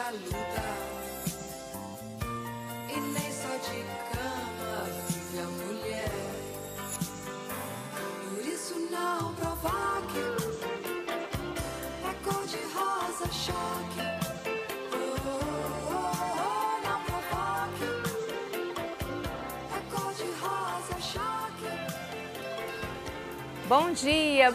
a luta. E nem só de cama vive a mulher. Por isso não provoque. É cor de rosa choque. Não provoque. É cor de rosa choque. Bom dia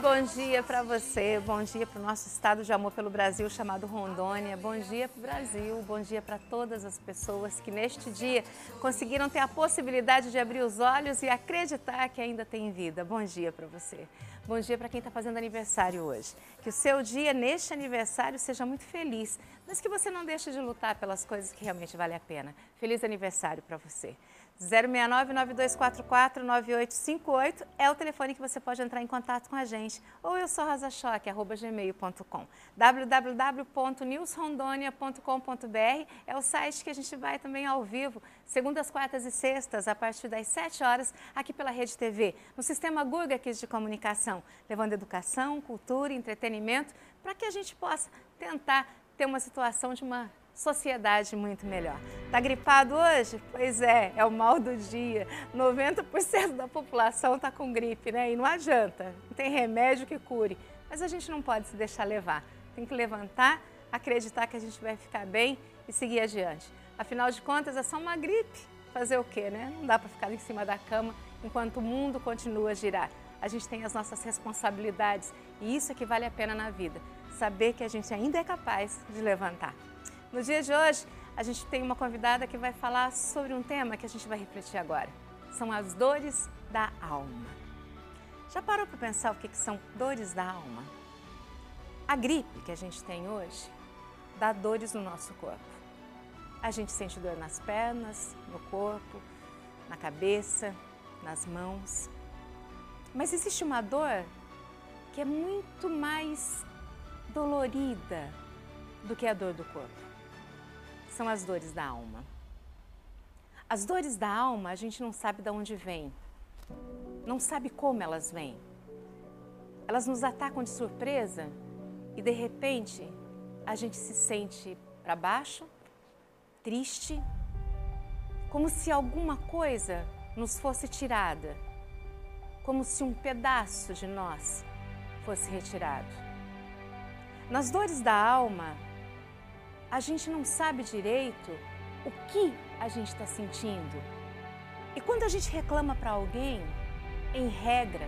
para você, bom dia para o nosso estado de amor pelo Brasil chamado Rondônia, bom dia para o Brasil, bom dia para todas as pessoas que neste dia conseguiram ter a possibilidade de abrir os olhos e acreditar que ainda tem vida. Bom dia para você, bom dia para quem está fazendo aniversário hoje. Que o seu dia neste aniversário seja muito feliz, mas que você não deixe de lutar pelas coisas que realmente valem a pena. Feliz aniversário para você. 069-9244-9858 é o telefone que você pode entrar em contato com a gente. Ou eu sou rosachoque@gmail.com. www.newsrondonia.com.br é o site que a gente vai também ao vivo, segundas, quartas e sextas, a partir das 7 horas, aqui pela Rede TV, no sistema Guga Kids de comunicação, levando educação, cultura, entretenimento, para que a gente possa tentar ter uma situação de uma sociedade muito melhor. Tá gripado hoje? Pois é o mal do dia. 90% da população tá com gripe, né? E não adianta, não tem remédio que cure. Mas a gente não pode se deixar levar. Tem que levantar, acreditar que a gente vai ficar bem e seguir adiante. Afinal de contas, é só uma gripe. Fazer o quê, né? Não dá para ficar em cima da cama enquanto o mundo continua a girar. A gente tem as nossas responsabilidades e isso é que vale a pena na vida. Saber que a gente ainda é capaz de levantar. No dia de hoje, a gente tem uma convidada que vai falar sobre um tema que a gente vai refletir agora. São as dores da alma. Já parou para pensar o que são dores da alma? A gripe que a gente tem hoje dá dores no nosso corpo. A gente sente dor nas pernas, no corpo, na cabeça, nas mãos. Mas existe uma dor que é muito mais dolorida do que a dor do corpo. São as dores da alma. As dores da alma a gente não sabe de onde vêm, não sabe como elas vêm. Elas nos atacam de surpresa e de repente a gente se sente para baixo, triste, como se alguma coisa nos fosse tirada, como se um pedaço de nós fosse retirado. Nas dores da alma, a gente não sabe direito o que a gente está sentindo. E quando a gente reclama para alguém, em regra,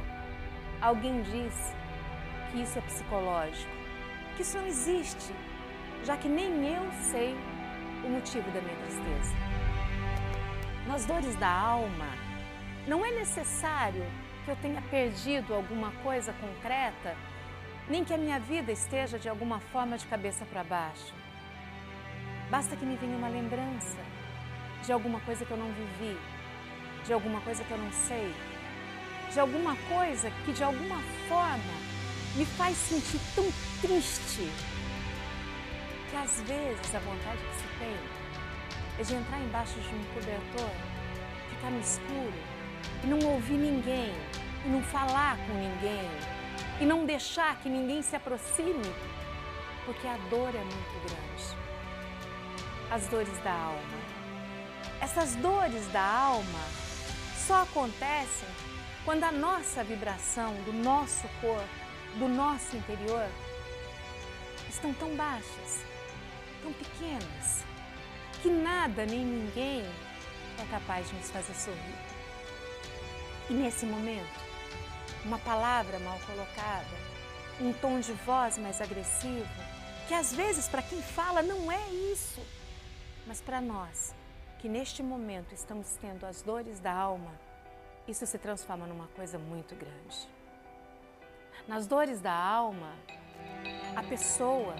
alguém diz que isso é psicológico, que isso não existe, já que nem eu sei o motivo da minha tristeza. Nas dores da alma, não é necessário que eu tenha perdido alguma coisa concreta, nem que a minha vida esteja de alguma forma de cabeça para baixo. Basta que me venha uma lembrança de alguma coisa que eu não vivi, de alguma coisa que eu não sei, de alguma coisa que de alguma forma me faz sentir tão triste que às vezes a vontade que se tem é de entrar embaixo de um cobertor, ficar no escuro e não ouvir ninguém, e não falar com ninguém, e não deixar que ninguém se aproxime, porque a dor é muito grande. As dores da alma. Essas dores da alma só acontecem quando a nossa vibração do nosso corpo, do nosso interior, estão tão baixas, tão pequenas, que nada nem ninguém é capaz de nos fazer sorrir. E nesse momento, uma palavra mal colocada, um tom de voz mais agressivo, que às vezes para quem fala não é isso, mas para nós, que neste momento estamos tendo as dores da alma, isso se transforma numa coisa muito grande. Nas dores da alma, a pessoa,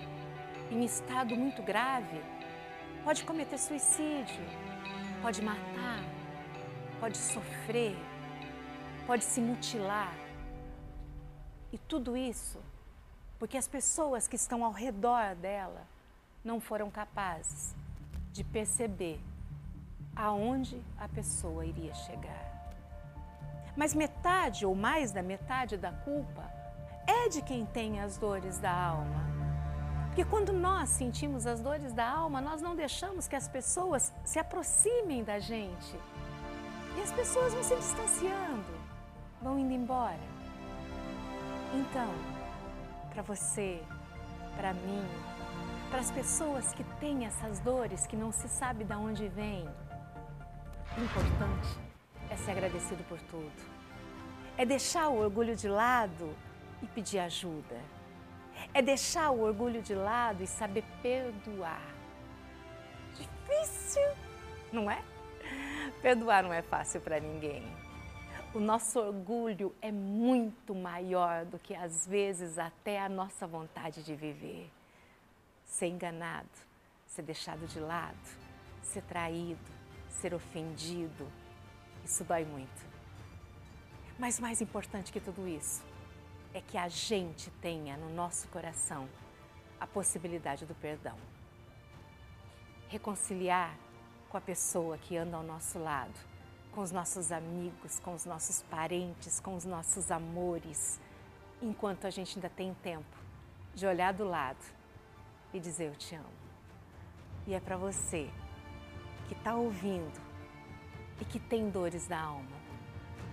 em estado muito grave, pode cometer suicídio, pode matar, pode sofrer, pode se mutilar. E tudo isso porque as pessoas que estão ao redor dela não foram capazes de perceber aonde a pessoa iria chegar. Mas metade ou mais da metade da culpa é de quem tem as dores da alma. Porque quando nós sentimos as dores da alma, nós não deixamos que as pessoas se aproximem da gente. E as pessoas vão se distanciando, vão indo embora. Então, para você, para mim, para as pessoas que têm essas dores que não se sabe de onde vêm, o importante é ser agradecido por tudo. É deixar o orgulho de lado e pedir ajuda. É deixar o orgulho de lado e saber perdoar. Difícil, não é? Perdoar não é fácil para ninguém. O nosso orgulho é muito maior do que, às vezes, até a nossa vontade de viver. Ser enganado, ser deixado de lado, ser traído, ser ofendido, isso dói muito. Mas mais importante que tudo isso é que a gente tenha no nosso coração a possibilidade do perdão. Reconciliar com a pessoa que anda ao nosso lado, com os nossos amigos, com os nossos parentes, com os nossos amores, enquanto a gente ainda tem tempo de olhar do lado e dizer eu te amo. E é para você que está ouvindo e que tem dores da alma,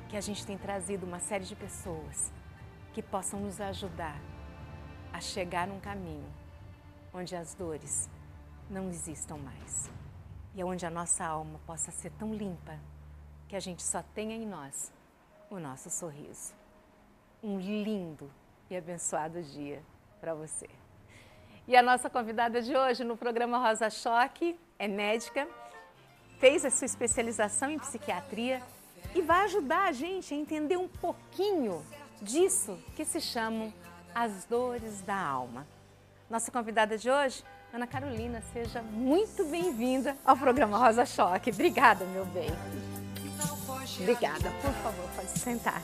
que a gente tem trazido uma série de pessoas que possam nos ajudar a chegar num caminho onde as dores não existam mais e onde a nossa alma possa ser tão limpa que a gente só tenha em nós o nosso sorriso. Um lindo e abençoado dia para você. E a nossa convidada de hoje no programa Rosa Choque é médica, fez a sua especialização em psiquiatria e vai ajudar a gente a entender um pouquinho disso que se chamam as dores da alma. Nossa convidada de hoje, Ana Carolina, seja muito bem-vinda ao programa Rosa Choque. Obrigada, meu bem. Obrigada, por favor, pode sentar.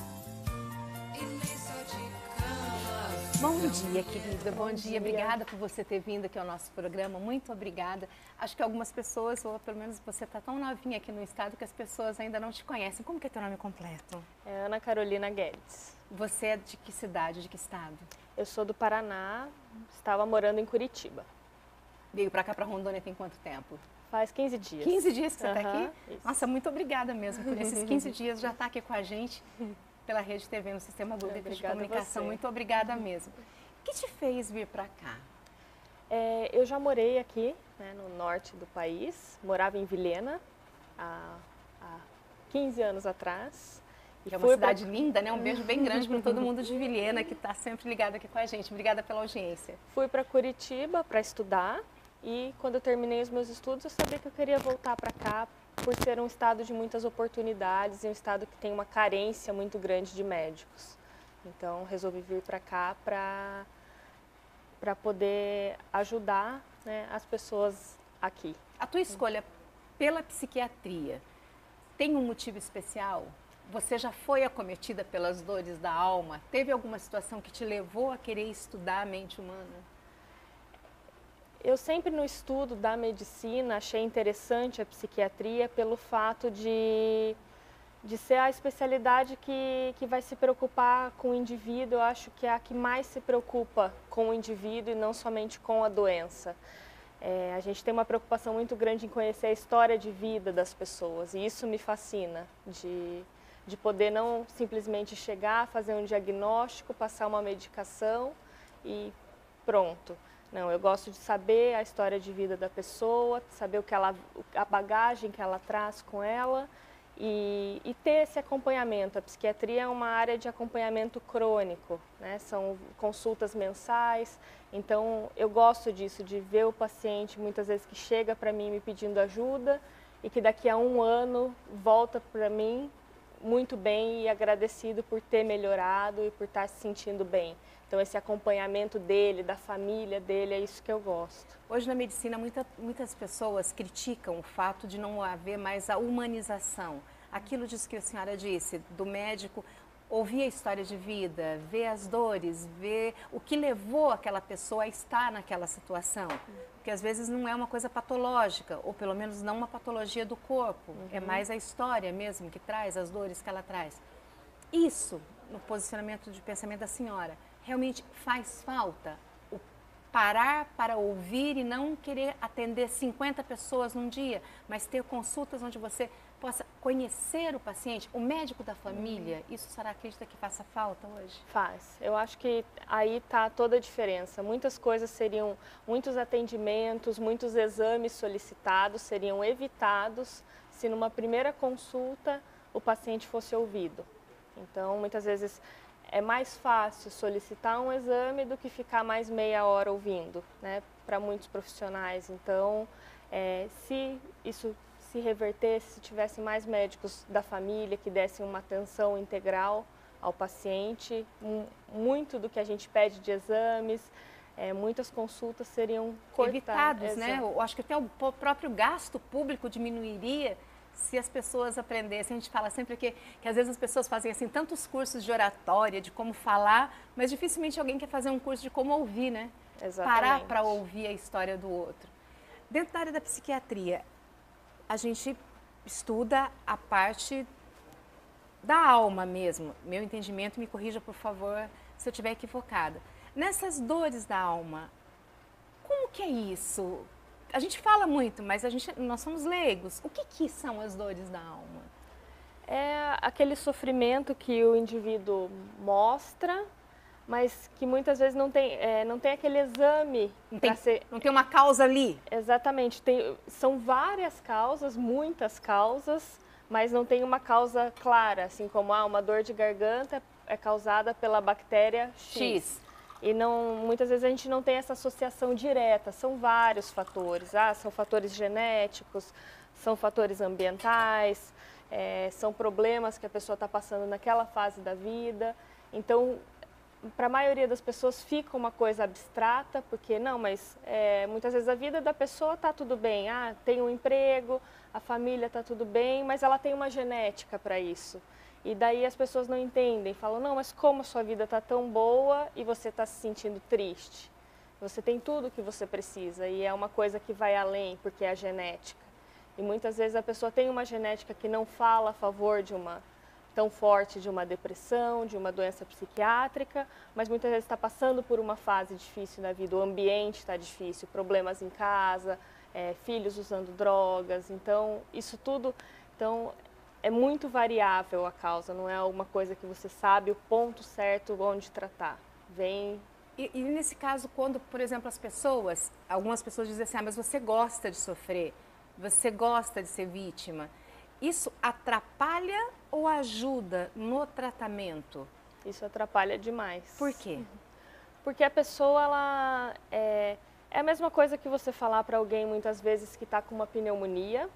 Bom dia, querida. Bom dia. Obrigada por você ter vindo aqui ao nosso programa. Muito obrigada. Acho que algumas pessoas, ou pelo menos você está tão novinha aqui no estado, que as pessoas ainda não te conhecem. Como que é teu nome completo? É Ana Carolina Guedes. Você é de que cidade, de que estado? Eu sou do Paraná, estava morando em Curitiba. Veio para cá, para Rondônia, tem quanto tempo? Faz 15 dias. 15 dias que você está Aham, aqui? isso. Nossa, muito obrigada mesmo por esses 15 dias já estar aqui com a gente pela Rede TV, no Sistema Google de Obrigada a Comunicação. você. Muito obrigada mesmo. O que te fez vir para cá? Eu já morei aqui, né, no norte do país, morava em Vilhena há 15 anos atrás. E Que é uma fui cidade linda, né? Um beijo bem grande para todo mundo de Vilhena que está sempre ligado aqui com a gente. Obrigada pela audiência. Fui para Curitiba para estudar e quando eu terminei os meus estudos eu sabia que eu queria voltar para cá por ser um estado de muitas oportunidades e um estado que tem uma carência muito grande de médicos. Então resolvi vir para cá para poder ajudar, né, as pessoas aqui. A tua escolha pela psiquiatria tem um motivo especial? Você já foi acometida pelas dores da alma? Teve alguma situação que te levou a querer estudar a mente humana? Eu sempre no estudo da medicina achei interessante a psiquiatria pelo fato de ser a especialidade que vai se preocupar com o indivíduo. Eu acho que é a que mais se preocupa com o indivíduo e não somente com a doença. A gente tem uma preocupação muito grande em conhecer a história de vida das pessoas e isso me fascina, de poder não simplesmente chegar, fazer um diagnóstico, passar uma medicação e pronto. Não, eu gosto de saber a história de vida da pessoa, saber a bagagem que ela traz com ela e ter esse acompanhamento. A psiquiatria é uma área de acompanhamento crônico, né? São consultas mensais, então eu gosto disso, de ver o paciente muitas vezes que chega para mim me pedindo ajuda e que daqui a um ano volta para mim muito bem e agradecido por ter melhorado e por estar se sentindo bem. Então esse acompanhamento dele, da família dele, é isso que eu gosto. Hoje na medicina muitas pessoas criticam o fato de não haver mais a humanização. Aquilo disso que a senhora disse, do médico ouvir a história de vida, ver as dores, ver o que levou aquela pessoa a estar naquela situação. Porque às vezes não é uma coisa patológica, ou pelo menos não uma patologia do corpo. É mais a história mesmo que traz, as dores que ela traz. Isso, no posicionamento de pensamento da senhora, realmente faz falta parar para ouvir e não querer atender 50 pessoas num dia, mas ter consultas onde você possa conhecer o paciente, o médico da família. Isso a senhora acredita que faça falta hoje? Faz. Eu acho que aí está toda a diferença. Muitas coisas seriam, muitos atendimentos, muitos exames solicitados seriam evitados se numa primeira consulta o paciente fosse ouvido. Então, muitas vezes é mais fácil solicitar um exame do que ficar mais meia hora ouvindo, né, para muitos profissionais. Então, se isso se revertesse, se tivesse mais médicos da família que dessem uma atenção integral ao paciente, muito do que a gente pede de exames, muitas consultas seriam cortadas. Evitados, né? Eu acho que até o próprio gasto público diminuiria se as pessoas aprendessem. A gente fala sempre que às vezes as pessoas fazem assim tantos cursos de oratória, de como falar, mas dificilmente alguém quer fazer um curso de como ouvir, né? Exatamente. Parar para ouvir a história do outro. Dentro da área da psiquiatria, a gente estuda a parte da alma mesmo. Meu entendimento, me corrija por favor se eu estiver equivocada. Nessas dores da alma, como que é isso? A gente fala muito, mas nós somos leigos. O que são as dores da alma? É aquele sofrimento que o indivíduo mostra, mas que muitas vezes não tem aquele exame. Não tem uma causa ali? Exatamente. São várias causas, muitas causas, mas não tem uma causa clara, assim como uma dor de garganta é causada pela bactéria X. E muitas vezes a gente não tem essa associação direta, são vários fatores. São fatores genéticos, são fatores ambientais, são problemas que a pessoa está passando naquela fase da vida. Então, para a maioria das pessoas fica uma coisa abstrata, porque mas muitas vezes a vida da pessoa está tudo bem, tem um emprego, a família está tudo bem, mas ela tem uma genética para isso. E daí as pessoas não entendem, falam, não, mas como a sua vida está tão boa e você está se sentindo triste? Você tem tudo o que você precisa e é uma coisa que vai além, porque é a genética. E muitas vezes a pessoa tem uma genética que não fala a favor tão forte de uma depressão, de uma doença psiquiátrica, mas muitas vezes está passando por uma fase difícil na vida, o ambiente está difícil, problemas em casa, filhos usando drogas, então isso tudo... é muito variável a causa, não é uma coisa que você sabe o ponto certo onde tratar. E nesse caso, quando, por exemplo, algumas pessoas dizem assim, mas você gosta de sofrer, você gosta de ser vítima, isso atrapalha ou ajuda no tratamento? Isso atrapalha demais. Por quê? Porque a pessoa, é a mesma coisa que você falar para alguém muitas vezes que está com uma pneumonia,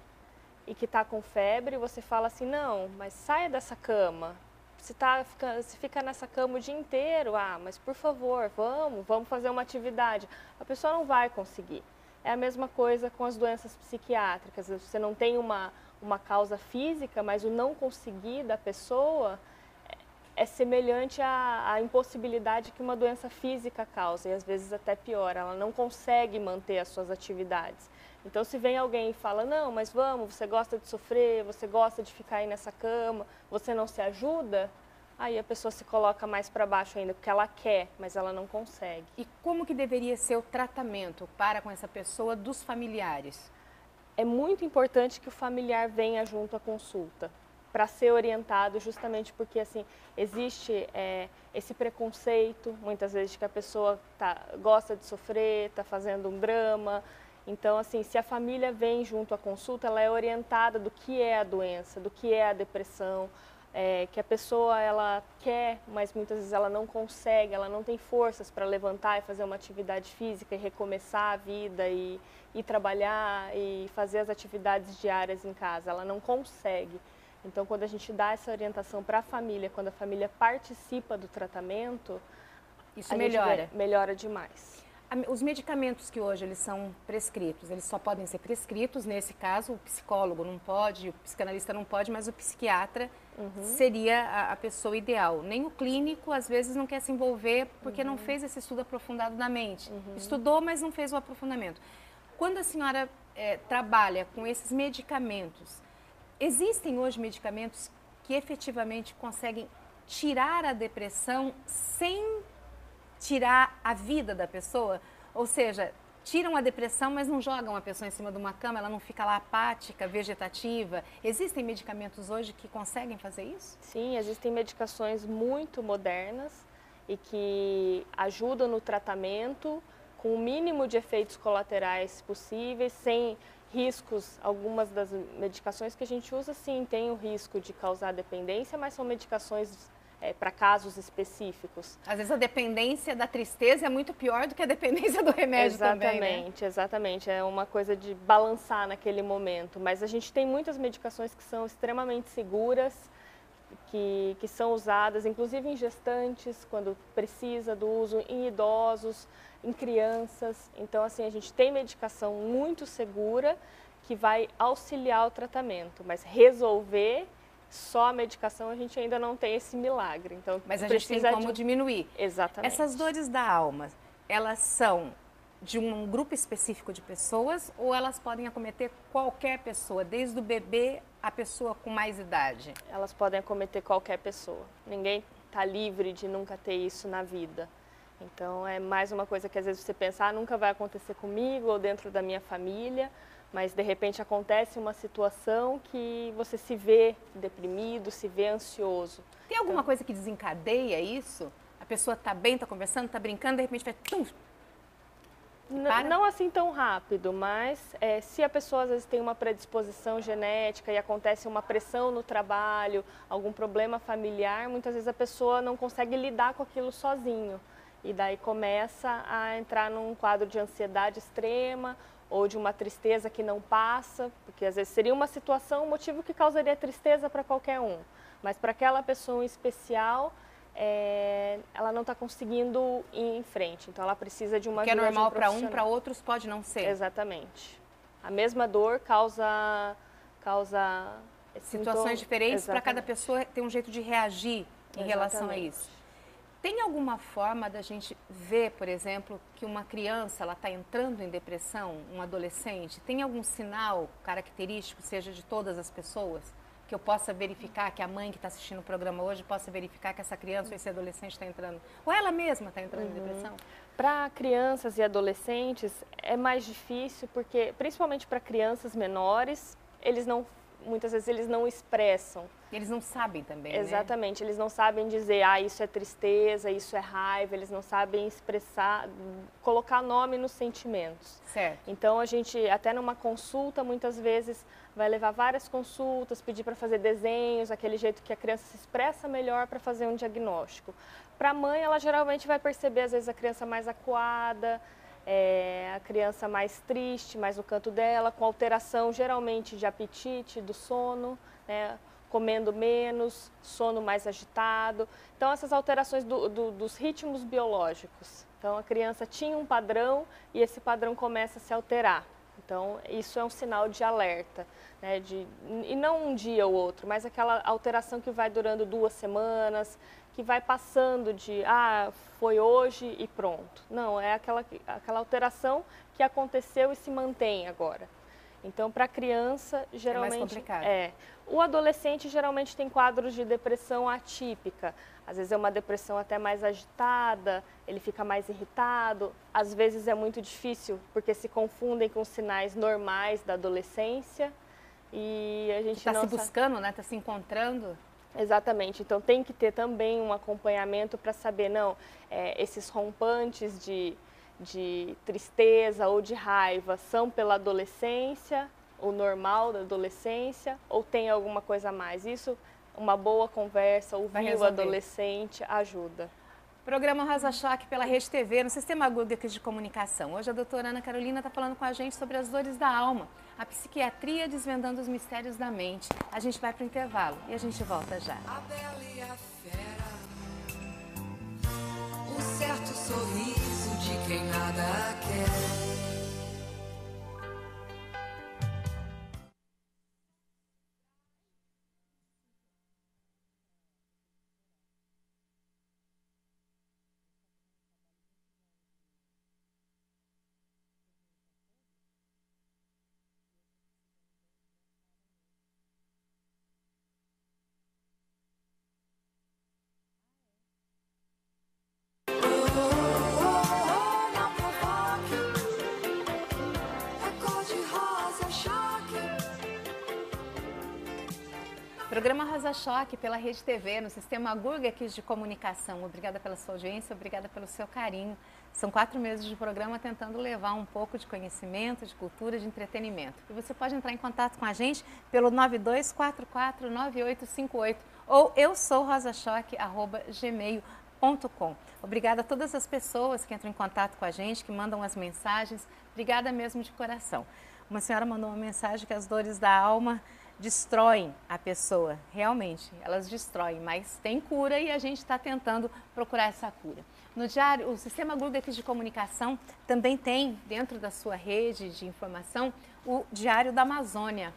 e que está com febre, você fala assim, não, mas saia dessa cama, você fica nessa cama o dia inteiro, mas por favor, vamos fazer uma atividade. A pessoa não vai conseguir. É a mesma coisa com as doenças psiquiátricas, você não tem uma causa física, mas o não conseguir da pessoa é semelhante à impossibilidade que uma doença física causa, e às vezes até pior, ela não consegue manter as suas atividades. Então, se vem alguém e fala, não, mas você gosta de sofrer, você gosta de ficar aí nessa cama, você não se ajuda, aí a pessoa se coloca mais para baixo ainda, porque ela quer, mas ela não consegue. E como que deveria ser o tratamento com essa pessoa dos familiares? É muito importante que o familiar venha junto à consulta, para ser orientado, justamente porque assim, existe esse preconceito, muitas vezes, de que a pessoa gosta de sofrer, está fazendo um drama. Então, assim, se a família vem junto à consulta, ela é orientada do que é a doença, do que é a depressão, que a pessoa ela quer, mas muitas vezes ela não consegue, ela não tem forças para levantar e fazer uma atividade física e recomeçar a vida e trabalhar e fazer as atividades diárias em casa, ela não consegue. Então, quando a gente dá essa orientação para a família, quando a família participa do tratamento, isso melhora. Melhora demais. Os medicamentos que hoje eles são prescritos, eles só podem ser prescritos, nesse caso o psicólogo não pode, o psicanalista não pode, mas o psiquiatra seria a pessoa ideal. Nem o clínico às vezes não quer se envolver porque não fez esse estudo aprofundado da mente. Estudou, mas não fez o aprofundamento. Quando a senhora trabalha com esses medicamentos, existem hoje medicamentos que efetivamente conseguem tirar a depressão sem tirar a vida da pessoa? Ou seja, tiram a depressão, mas não jogam a pessoa em cima de uma cama, ela não fica lá apática, vegetativa. Existem medicamentos hoje que conseguem fazer isso? Sim, existem medicações muito modernas e que ajudam no tratamento com o mínimo de efeitos colaterais possíveis, sem riscos. Algumas das medicações que a gente usa, sim, tem o risco de causar dependência, mas são medicações para casos específicos. Às vezes a dependência da tristeza é muito pior do que a dependência do remédio também, né? Exatamente, exatamente. É uma coisa de balançar naquele momento. Mas a gente tem muitas medicações que são extremamente seguras, que são usadas, inclusive em gestantes, quando precisa do uso, em idosos, em crianças. Então, assim, a gente tem medicação muito segura que vai auxiliar o tratamento, mas resolver só a medicação a gente ainda não tem esse milagre. Então, mas a gente tem como diminuir. Exatamente. Essas dores da alma, elas são de um grupo específico de pessoas ou elas podem acometer qualquer pessoa, desde o bebê à pessoa com mais idade? Elas podem acometer qualquer pessoa. Ninguém está livre de nunca ter isso na vida. Então, é mais uma coisa que às vezes você pensa, nunca vai acontecer comigo ou dentro da minha família, mas de repente acontece uma situação que você se vê deprimido, se vê ansioso. Tem alguma coisa que desencadeia isso? A pessoa está bem, está conversando, está brincando, de repente vai... Não assim tão rápido, mas se a pessoa às vezes tem uma predisposição genética e acontece uma pressão no trabalho, algum problema familiar, muitas vezes a pessoa não consegue lidar com aquilo sozinho. E daí começa a entrar num quadro de ansiedade extrema ou de uma tristeza que não passa, porque às vezes seria uma situação, um motivo que causaria tristeza para qualquer um. Mas para aquela pessoa em especial, ela não está conseguindo ir em frente, então ela precisa de uma ajuda. Que é normal para um, para outros pode não ser. Exatamente. A mesma dor causa situações diferentes para cada pessoa ter um jeito de reagir em relação a isso. Tem alguma forma da gente ver, por exemplo, que uma criança ela está entrando em depressão, um adolescente? Tem algum sinal característico, seja de todas as pessoas, que eu possa verificar, que a mãe que está assistindo o programa hoje possa verificar que essa criança ou esse adolescente está entrando, ou ela mesma está entrando em depressão? Para crianças e adolescentes é mais difícil, porque principalmente para crianças menores, muitas vezes eles não expressam. Eles não sabem também, Exatamente, né? Eles não sabem dizer, isso é tristeza, isso é raiva, eles não sabem expressar, colocar nome nos sentimentos. Certo. Então a gente, até numa consulta, muitas vezes vai levar várias consultas, pedir para fazer desenhos, aquele jeito que a criança se expressa melhor para fazer um diagnóstico. Para a mãe, ela geralmente vai perceber, às vezes, a criança mais acuada, a criança mais triste, mais no canto dela, com alteração geralmente de apetite, do sono, né? Comendo menos, sono mais agitado. Então, essas alterações dos ritmos biológicos. Então, a criança tinha um padrão e esse padrão começa a se alterar. Então, isso é um sinal de alerta, né? E não um dia ou outro, mas aquela alteração que vai durando 2 semanas, que vai passando de, foi hoje e pronto. Não, é aquela alteração que aconteceu e se mantém agora. Então, para a criança, geralmente... É mais complicado. O adolescente geralmente tem quadros de depressão atípica. Às vezes é uma depressão até mais agitada, ele fica mais irritado. Às vezes é muito difícil, porque se confundem com sinais normais da adolescência. E a gente está se buscando, né? Está se encontrando. Exatamente. Então, tem que ter também um acompanhamento para saber, esses rompantes de tristeza ou de raiva são pela adolescência, o normal da adolescência, ou tem alguma coisa a mais? Isso, uma boa conversa, ouvir o adolescente ajuda. Programa Rosa Choque pela Rede TV, no Sistema Gurgel de Comunicação. Hoje a doutora Ana Carolina está falando com a gente sobre as dores da alma, a psiquiatria desvendando os mistérios da mente. A gente vai para o intervalo e a gente volta já. A bela e a fera, um certo sorriso de quem nada quer. Não provoque Programa Rosa Choque pela Rede TV, no Sistema Gurga Kids de Comunicação. Obrigada pela sua audiência, obrigada pelo seu carinho. São 4 meses de programa tentando levar um pouco de conhecimento, de cultura, de entretenimento. E você pode entrar em contato com a gente pelo 92449858 ou eusourosachoque@gmail.com. Obrigada a todas as pessoas que entram em contato com a gente, que mandam as mensagens. Obrigada mesmo de coração. Uma senhora mandou uma mensagem que as dores da alma destroem a pessoa. Realmente, elas destroem, mas tem cura e a gente está tentando procurar essa cura. No diário, o Sistema Gurga Kids de Comunicação também tem, dentro da sua rede de informação, o Diário da Amazônia.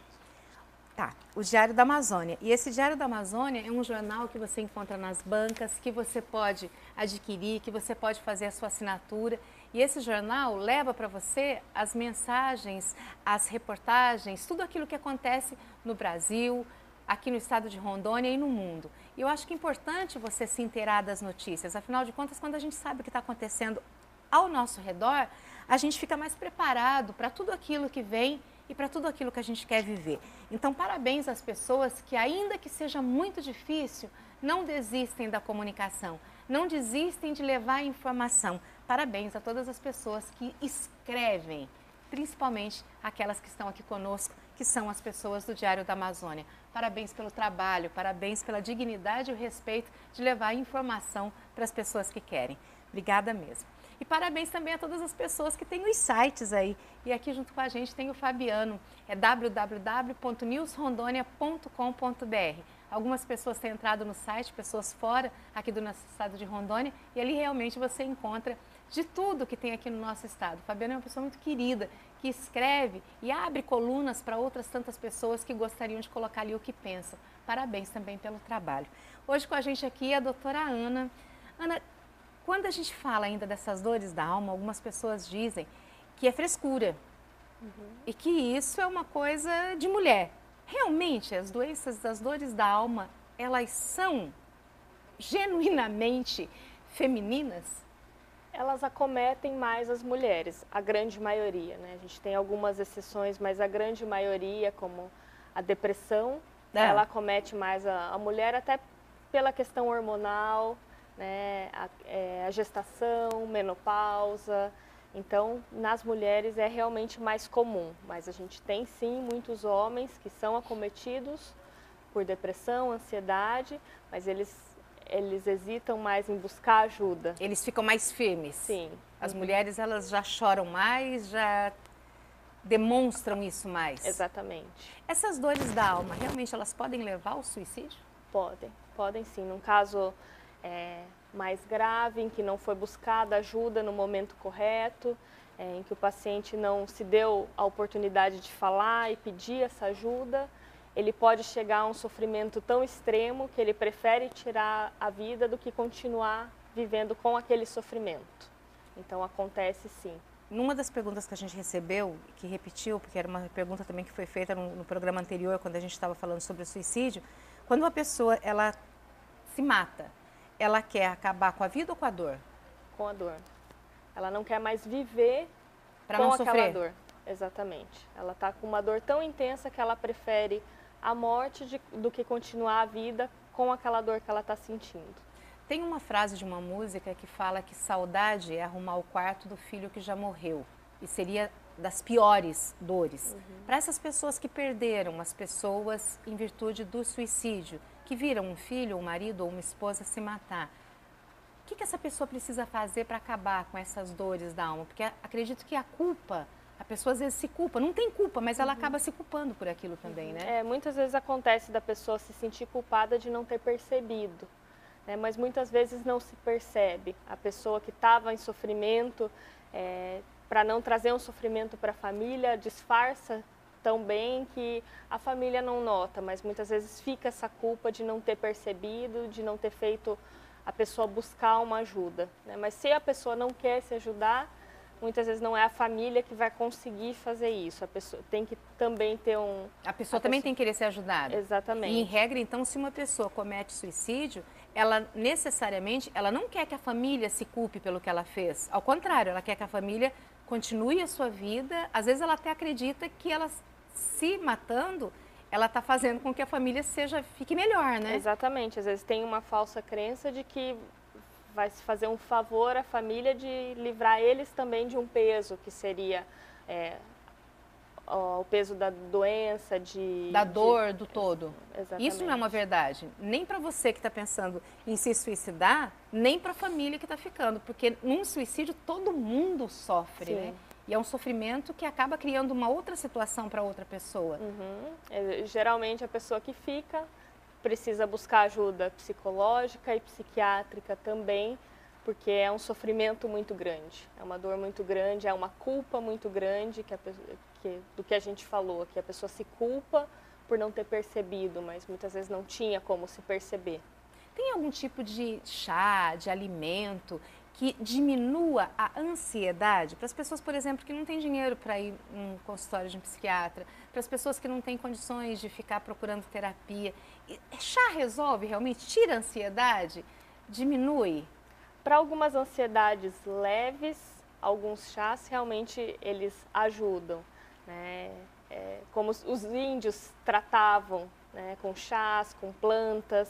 Tá, o Diário da Amazônia. E esse Diário da Amazônia é um jornal que você encontra nas bancas, que você pode adquirir, que você pode fazer a sua assinatura. E esse jornal leva para você as mensagens, as reportagens, tudo aquilo que acontece no Brasil, aqui no estado de Rondônia e no mundo. E eu acho que é importante você se inteirar das notícias. Afinal de contas, quando a gente sabe o que está acontecendo ao nosso redor, a gente fica mais preparado para tudo aquilo que vem e para tudo aquilo que a gente quer viver. Então, parabéns às pessoas que, ainda que seja muito difícil, não desistem da comunicação, não desistem de levar a informação. Parabéns a todas as pessoas que escrevem, principalmente aquelas que estão aqui conosco, que são as pessoas do Diário da Amazônia. Parabéns pelo trabalho, parabéns pela dignidade e o respeito de levar a informação para as pessoas que querem. Obrigada mesmo. E parabéns também a todas as pessoas que têm os sites aí. E aqui junto com a gente tem o Fabiano, é www.newsrondonia.com.br. Algumas pessoas têm entrado no site, pessoas fora aqui do nosso estado de Rondônia, e ali realmente você encontra de tudo que tem aqui no nosso estado. O Fabiano é uma pessoa muito querida, que escreve e abre colunas para outras tantas pessoas que gostariam de colocar ali o que pensam. Parabéns também pelo trabalho. Hoje com a gente aqui é a doutora Ana. Ana, quando a gente fala ainda dessas dores da alma, algumas pessoas dizem que é frescura e que isso é uma coisa de mulher. Realmente, as doenças, as dores da alma, elas são genuinamente femininas? Elas acometem mais as mulheres, a grande maioria, né? A gente tem algumas exceções, mas a grande maioria, como a depressão, ela acomete mais a mulher, até pela questão hormonal, né? A gestação, menopausa. Então, nas mulheres é realmente mais comum, mas a gente tem sim muitos homens que são acometidos por depressão, ansiedade, mas eles hesitam mais em buscar ajuda. Eles ficam mais firmes? Sim. As mulheres, elas já choram mais, já demonstram isso mais? Exatamente. Essas dores da alma, realmente elas podem levar ao suicídio? Podem sim. Num caso mais grave, em que não foi buscada ajuda no momento correto, em que o paciente não se deu a oportunidade de falar e pedir essa ajuda, ele pode chegar a um sofrimento tão extremo que ele prefere tirar a vida do que continuar vivendo com aquele sofrimento. Então acontece sim. Numa das perguntas que a gente recebeu, que repetiu, porque era uma pergunta também que foi feita no programa anterior, quando a gente estava falando sobre o suicídio, quando uma pessoa ela se mata, ela quer acabar com a vida ou com a dor? Com a dor. Ela não quer mais viver com aquela dor. Exatamente. Ela está com uma dor tão intensa que ela prefere a morte do que continuar a vida com aquela dor que ela está sentindo. Tem uma frase de uma música que fala que saudade é arrumar o quarto do filho que já morreu. E seria das piores dores. Para essas pessoas que perderam as pessoas em virtude do suicídio, que viram um filho, um marido ou uma esposa se matar, o que essa pessoa precisa fazer para acabar com essas dores da alma? Porque acredito que a culpa, a pessoa às vezes se culpa, não tem culpa, mas ela acaba se culpando por aquilo também, né? Muitas vezes acontece da pessoa se sentir culpada de não ter percebido, né? Mas muitas vezes não se percebe. A pessoa que estava em sofrimento, para não trazer um sofrimento para a família, disfarça tão bem que a família não nota, mas muitas vezes fica essa culpa de não ter percebido, de não ter feito a pessoa buscar uma ajuda, né? Mas se a pessoa não quer se ajudar, muitas vezes não é a família que vai conseguir fazer isso. A pessoa tem que também ter A pessoa também tem que querer ser ajudada. Exatamente. E em regra, então, se uma pessoa comete suicídio, ela necessariamente, ela não quer que a família se culpe pelo que ela fez. Ao contrário, ela quer que a família continue a sua vida. Às vezes ela até acredita que ela se matando, ela está fazendo com que a família fique melhor, né? Exatamente. Às vezes tem uma falsa crença de que vai se fazer um favor à família de livrar eles também de um peso, que seria o peso da doença, da dor do todo. Exatamente. Isso não é uma verdade. Nem para você que está pensando em se suicidar, nem para a família que está ficando. Porque num suicídio todo mundo sofre, né? E é um sofrimento que acaba criando uma outra situação para outra pessoa. Geralmente a pessoa que fica precisa buscar ajuda psicológica e psiquiátrica também, porque é um sofrimento muito grande, é uma dor muito grande, é uma culpa muito grande do que a gente falou, que a pessoa se culpa por não ter percebido, mas muitas vezes não tinha como se perceber. Tem algum tipo de chá, de alimento que diminua a ansiedade para as pessoas, por exemplo, que não têm dinheiro para ir num consultório de um psiquiatra, para as pessoas que não têm condições de ficar procurando terapia? Chá resolve realmente? Tira a ansiedade? Diminui? Para algumas ansiedades leves, alguns chás realmente eles ajudam, né? Como os índios tratavam, né, com chás, com plantas,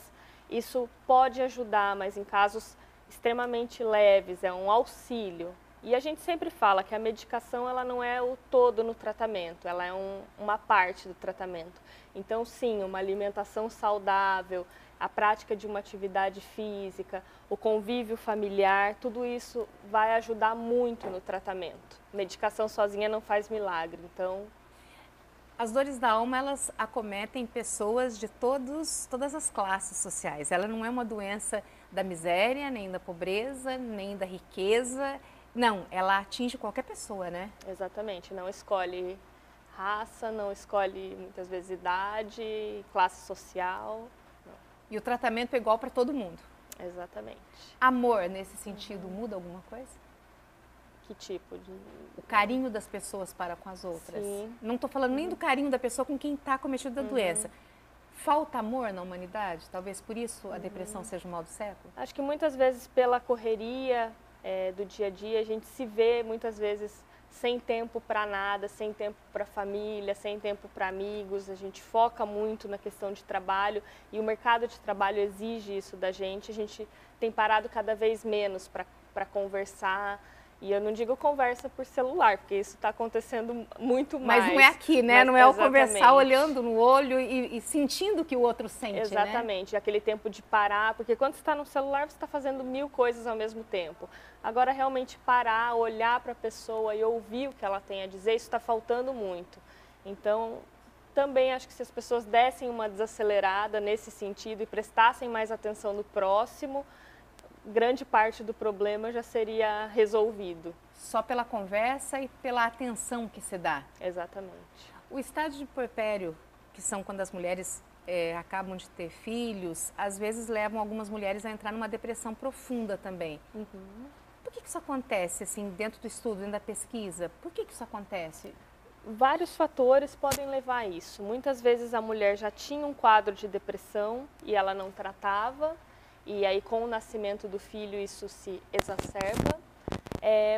isso pode ajudar, mas em casos extremamente leves, é um auxílio. E a gente sempre fala que a medicação ela não é o todo no tratamento, ela é uma parte do tratamento. Então sim, uma alimentação saudável, a prática de uma atividade física, o convívio familiar, tudo isso vai ajudar muito no tratamento. Medicação sozinha não faz milagre, então... As dores da alma, elas acometem pessoas de todas as classes sociais. Ela não é uma doença da miséria, nem da pobreza, nem da riqueza. Não, ela atinge qualquer pessoa, né? Exatamente, não escolhe raça, não escolhe muitas vezes idade, classe social. Não. E o tratamento é igual para todo mundo. Exatamente. Amor, nesse sentido, muda alguma coisa? Que tipo de... O carinho das pessoas para com as outras. Sim. Não estou falando nem do carinho da pessoa com quem está cometido a doença. Falta amor na humanidade? Talvez por isso a depressão seja o mal do século? Acho que muitas vezes pela correria do dia a dia, a gente se vê muitas vezes sem tempo para nada, sem tempo para família, sem tempo para amigos. A gente foca muito na questão de trabalho e o mercado de trabalho exige isso da gente. A gente tem parado cada vez menos para conversar. E eu não digo conversa por celular, porque isso está acontecendo muito mais. Mas não é aqui, né? Não é o conversar olhando no olho e sentindo o que o outro sente, exatamente, né? Aquele tempo de parar, porque quando você está no celular, você está fazendo 1000 coisas ao mesmo tempo. Agora, realmente parar, olhar para a pessoa e ouvir o que ela tem a dizer, isso está faltando muito. Então, também acho que se as pessoas dessem uma desacelerada nesse sentido e prestassem mais atenção no próximo, grande parte do problema já seria resolvido. Só pela conversa e pela atenção que se dá. Exatamente. O estágio de puerpério, que são quando as mulheres acabam de ter filhos, às vezes levam algumas mulheres a entrar numa depressão profunda também. Por que isso acontece, assim, dentro do estudo, dentro da pesquisa? Por que isso acontece? Vários fatores podem levar a isso. Muitas vezes a mulher já tinha um quadro de depressão e ela não tratava. E aí, com o nascimento do filho, isso se exacerba.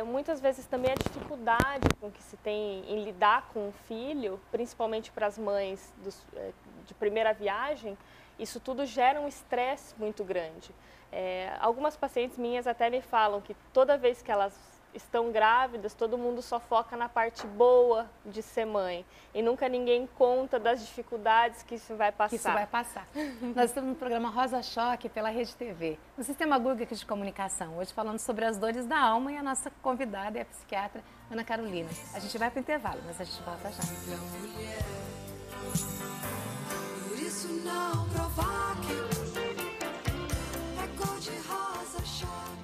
Muitas vezes também a dificuldade com que se tem em lidar com o filho, principalmente para as mães de primeira viagem, isso tudo gera um estresse muito grande. Algumas pacientes minhas até me falam que toda vez que elas estão grávidas, todo mundo só foca na parte boa de ser mãe. E nunca ninguém conta das dificuldades que isso vai passar. Nós estamos no programa Rosa Choque pela Rede TV, no Sistema Gurga de Comunicação. Hoje falando sobre as dores da alma e a nossa convidada é a psiquiatra Ana Carolina. A gente vai para o intervalo, mas a gente volta já. Por isso não provoque, é cor de rosa choque.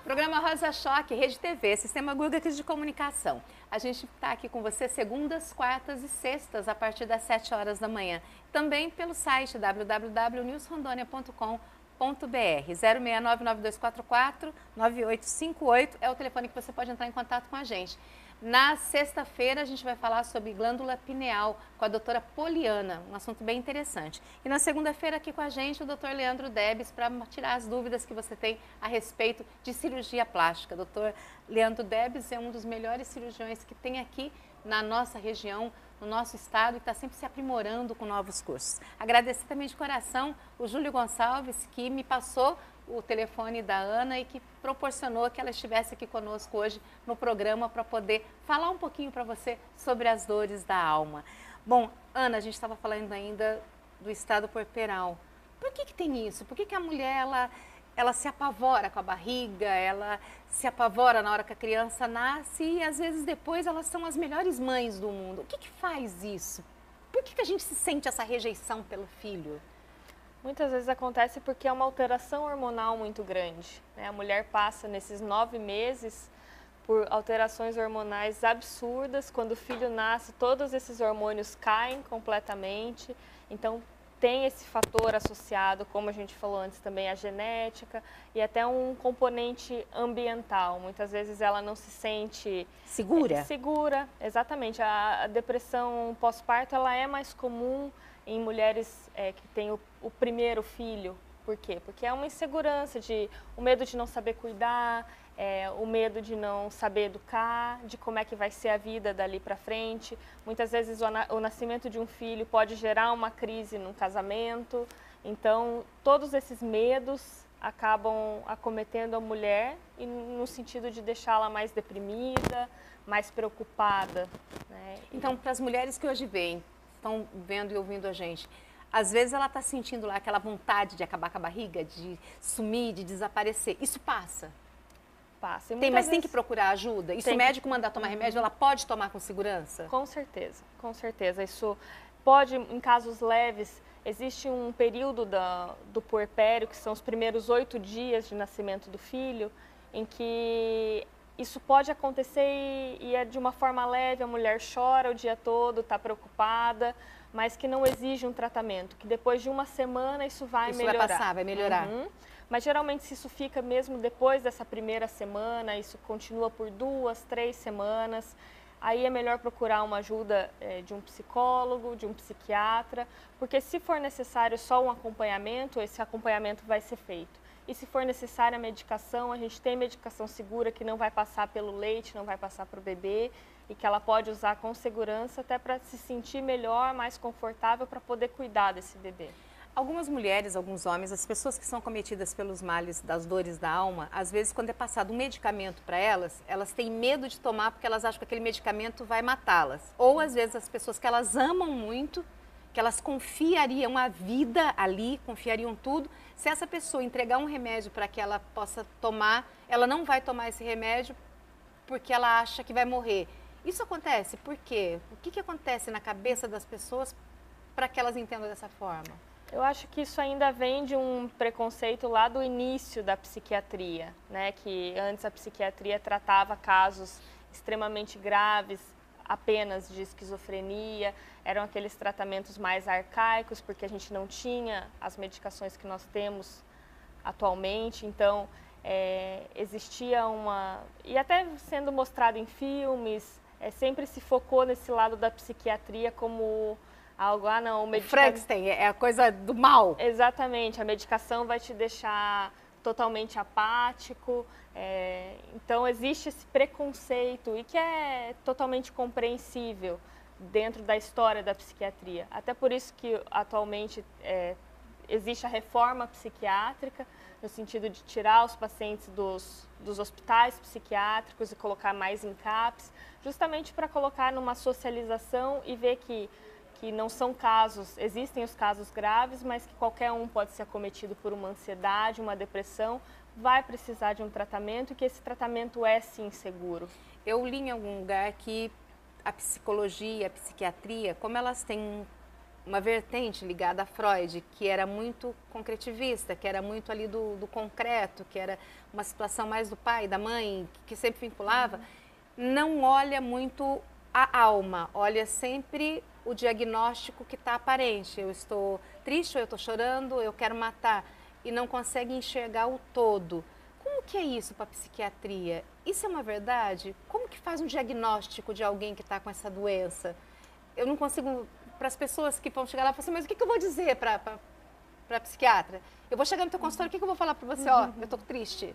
Programa Rosa Choque, Rede TV, Sistema Gurga de Comunicação. A gente está aqui com você segundas, quartas e sextas, a partir das 7 horas da manhã. Também pelo site www.newsrondônia.com.br. 069-9244-9858 é o telefone que você pode entrar em contato com a gente. Na sexta-feira a gente vai falar sobre glândula pineal com a doutora Poliana, um assunto bem interessante. E na segunda-feira aqui com a gente o doutor Leandro Debes para tirar as dúvidas que você tem a respeito de cirurgia plástica. Doutor Leandro Debes é um dos melhores cirurgiões que tem aqui na nossa região, no nosso estado, e está sempre se aprimorando com novos cursos. Agradecer também de coração o Júlio Gonçalves, que me passou o telefone da Ana e que proporcionou que ela estivesse aqui conosco hoje no programa para poder falar um pouquinho para você sobre as dores da alma. Bom, Ana, a gente estava falando ainda do estado puerperal. Por que tem isso? Por que a mulher, ela se apavora com a barriga, ela se apavora na hora que a criança nasce e às vezes depois elas são as melhores mães do mundo? O que faz isso? Por que a gente se sente essa rejeição pelo filho? Muitas vezes acontece porque é uma alteração hormonal muito grande, né? A mulher passa nesses 9 meses por alterações hormonais absurdas. Quando o filho nasce, todos esses hormônios caem completamente. Então, tem esse fator associado, como a gente falou antes também, a genética e até um componente ambiental. Muitas vezes ela não se sente segura. Segura, exatamente. A depressão pós-parto ela é mais comum em mulheres que têm o primeiro filho. Por quê? Porque é uma insegurança, o medo de não saber cuidar, o medo de não saber educar, de como é que vai ser a vida dali para frente. Muitas vezes o nascimento de um filho pode gerar uma crise no casamento. Então, todos esses medos acabam acometendo a mulher e no sentido de deixá-la mais deprimida, mais preocupada, né? Então, para as mulheres que hoje estão vendo e ouvindo a gente, às vezes ela está sentindo lá aquela vontade de acabar com a barriga, de sumir, de desaparecer. Isso passa? Passa. Mas tem que procurar ajuda? E se o médico mandar tomar remédio, ela pode tomar com segurança? Com certeza, com certeza. Isso pode, em casos leves, existe um período do puerpério, que são os primeiros 8 dias de nascimento do filho, em que isso pode acontecer e é de uma forma leve, a mulher chora o dia todo, está preocupada, mas que não exige um tratamento, que depois de uma semana isso vai melhorar. Vai passar, vai melhorar. Mas geralmente se isso fica mesmo depois dessa primeira semana, isso continua por 2, 3 semanas, aí é melhor procurar uma ajuda de um psicólogo, de um psiquiatra, porque se for necessário só um acompanhamento, esse acompanhamento vai ser feito. E se for necessária a medicação, a gente tem medicação segura que não vai passar pelo leite, não vai passar para o bebê e que ela pode usar com segurança até para se sentir melhor, mais confortável para poder cuidar desse bebê. Algumas mulheres, alguns homens, as pessoas que são acometidas pelos males das dores da alma, às vezes quando é passado um medicamento para elas, elas têm medo de tomar porque elas acham que aquele medicamento vai matá-las. Ou às vezes as pessoas que elas amam muito, que elas confiariam a vida ali, confiariam tudo. Se essa pessoa entregar um remédio para que ela possa tomar, ela não vai tomar esse remédio porque ela acha que vai morrer. Isso acontece por quê? O que acontece na cabeça das pessoas para que elas entendam dessa forma? Eu acho que isso ainda vem de um preconceito lá do início da psiquiatria, né? Que antes a psiquiatria tratava casos extremamente graves, apenas de esquizofrenia, eram aqueles tratamentos mais arcaicos, porque a gente não tinha as medicações que nós temos atualmente, então existia uma... E até sendo mostrado em filmes, sempre se focou nesse lado da psiquiatria como algo, não, o Frankenstein é a coisa do mal. Exatamente, a medicação vai te deixar totalmente apático, então existe esse preconceito e que é totalmente compreensível dentro da história da psiquiatria. Até por isso que atualmente existe a reforma psiquiátrica, no sentido de tirar os pacientes dos hospitais psiquiátricos e colocar mais em CAPs, justamente para colocar numa socialização e ver que não são casos, existem os casos graves, mas que qualquer um pode ser acometido por uma ansiedade, uma depressão, vai precisar de um tratamento e que esse tratamento é sim seguro. Eu li em algum lugar que a psicologia, a psiquiatria, como elas têm uma vertente ligada a Freud, que era muito concretivista, que era muito ali do concreto, que era uma situação mais do pai, da mãe, que sempre vinculava, não olha muito a alma, olha sempre o diagnóstico que está aparente. Eu estou triste, ou eu estou chorando, eu quero matar. e não consegue enxergar o todo. Como que é isso para a psiquiatria? Isso é uma verdade? Como que faz um diagnóstico de alguém que está com essa doença? Eu não consigo, para as pessoas que vão chegar lá, falar assim, mas o que eu vou dizer para a psiquiatra? Eu vou chegar no teu consultório, o que eu vou falar para você? Ó, eu estou triste.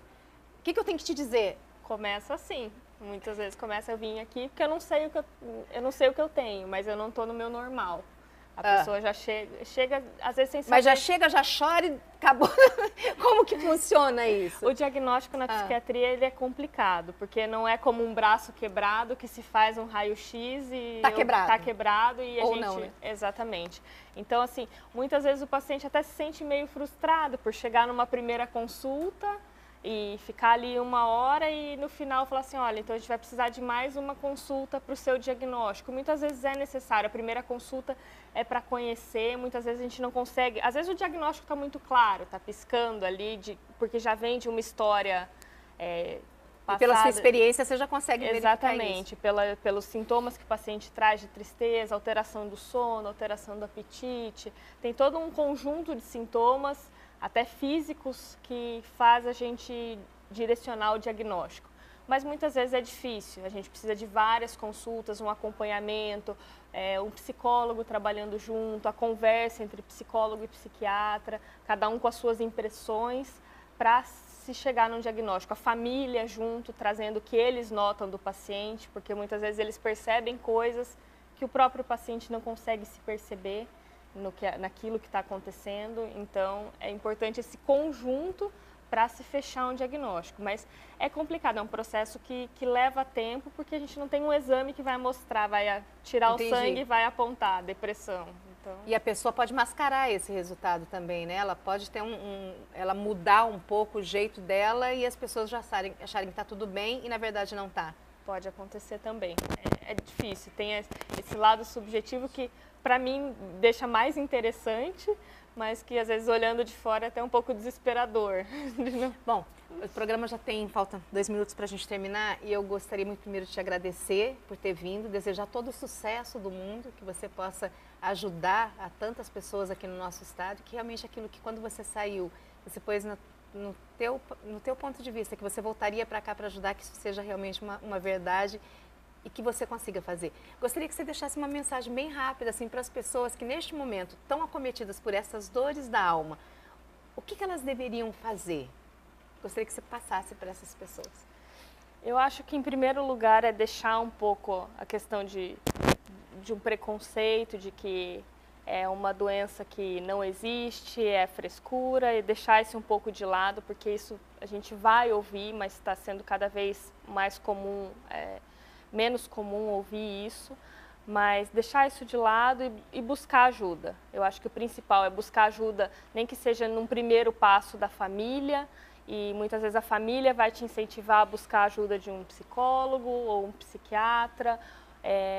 O que eu tenho que te dizer? Começa assim. Muitas vezes começa a vir aqui porque eu não sei o que eu tenho, mas eu não estou no meu normal. A pessoa já chega às vezes sem saber. Mas já chega, já chora e acabou. Como que funciona isso? O diagnóstico na psiquiatria ele é complicado, porque não é como um braço quebrado que se faz um raio-x e tá quebrado e a Ou gente não, né? Exatamente. Então assim, muitas vezes o paciente até se sente meio frustrado por chegar numa primeira consulta e ficar ali 1 hora e no final falar assim, olha, então a gente vai precisar de mais uma consulta para o seu diagnóstico. Muitas vezes é necessário, a primeira consulta é para conhecer, muitas vezes a gente não consegue, às vezes o diagnóstico está muito claro, está piscando ali, porque já vem de uma história passada. E pela sua experiência você já consegue verificar Exatamente, isso. Pelos sintomas que o paciente traz de tristeza, alteração do sono, alteração do apetite, tem todo um conjunto de sintomas até físicos, que faz a gente direcionar o diagnóstico. Mas muitas vezes é difícil, a gente precisa de várias consultas, um acompanhamento, um psicólogo trabalhando junto, a conversa entre psicólogo e psiquiatra, cada um com as suas impressões, para se chegar num diagnóstico. A família junto, trazendo o que eles notam do paciente, porque muitas vezes eles percebem coisas que o próprio paciente não consegue se perceber naquilo que está acontecendo. Então, é importante esse conjunto para se fechar um diagnóstico. Mas é complicado, é um processo que leva tempo, porque a gente não tem um exame que vai mostrar, vai tirar Entendi. o sangue e vai apontar depressão. Então... E a pessoa pode mascarar esse resultado também, né? Ela pode ter ela mudar um pouco o jeito dela e as pessoas já acharem que está tudo bem e na verdade não está. Pode acontecer também. É difícil, tem esse lado subjetivo que para mim deixa mais interessante, mas que às vezes olhando de fora é até um pouco desesperador. Bom, o programa já faltam 2 minutos para a gente terminar e eu gostaria muito primeiro de te agradecer por ter vindo, desejar todo o sucesso do mundo, que você possa ajudar a tantas pessoas aqui no nosso estado, que realmente aquilo que quando você saiu, você pôs no teu ponto de vista, que você voltaria para cá para ajudar, que isso seja realmente uma verdade e que você consiga fazer. Gostaria que você deixasse uma mensagem bem rápida assim, para as pessoas que neste momento estão acometidas por essas dores da alma. O que elas deveriam fazer? Gostaria que você passasse para essas pessoas. Eu acho que, em primeiro lugar, é deixar um pouco a questão de um preconceito, de que é uma doença que não existe, é frescura, e deixar isso um pouco de lado, porque isso a gente vai ouvir, mas está sendo cada vez mais comum, menos comum ouvir isso, mas deixar isso de lado e buscar ajuda. Eu acho que o principal é buscar ajuda, nem que seja num primeiro passo da família, e muitas vezes a família vai te incentivar a buscar a ajuda de um psicólogo ou um psiquiatra,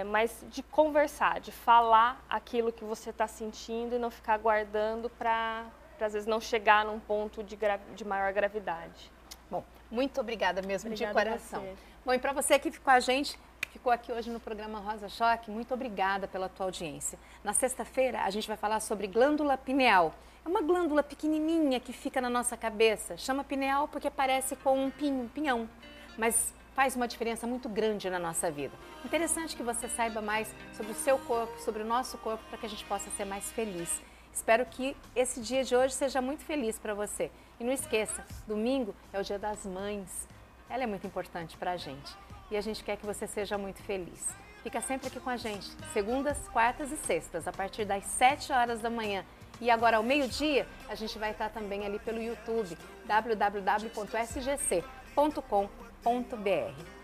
mas de conversar, de falar aquilo que você está sentindo e não ficar guardando para às vezes não chegar num ponto de maior gravidade. Bom, muito obrigada mesmo, Obrigada de coração. a você. Bom, e para você que ficou aqui hoje no programa Rosa Choque, muito obrigada pela tua audiência. Na sexta-feira a gente vai falar sobre glândula pineal. É uma glândula pequenininha que fica na nossa cabeça. Chama pineal porque parece com um pinhão, mas faz uma diferença muito grande na nossa vida. Interessante que você saiba mais sobre o seu corpo, sobre o nosso corpo, para que a gente possa ser mais feliz. Espero que esse dia de hoje seja muito feliz para você. E não esqueça, domingo é o Dia das Mães. Ela é muito importante para a gente. E a gente quer que você seja muito feliz. Fica sempre aqui com a gente, segundas, quartas e sextas, a partir das 7 horas da manhã. E agora ao meio-dia, a gente vai estar também ali pelo YouTube, www.sgc.com.br.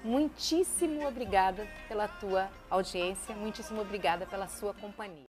Muitíssimo obrigada pela tua audiência, muitíssimo obrigada pela sua companhia.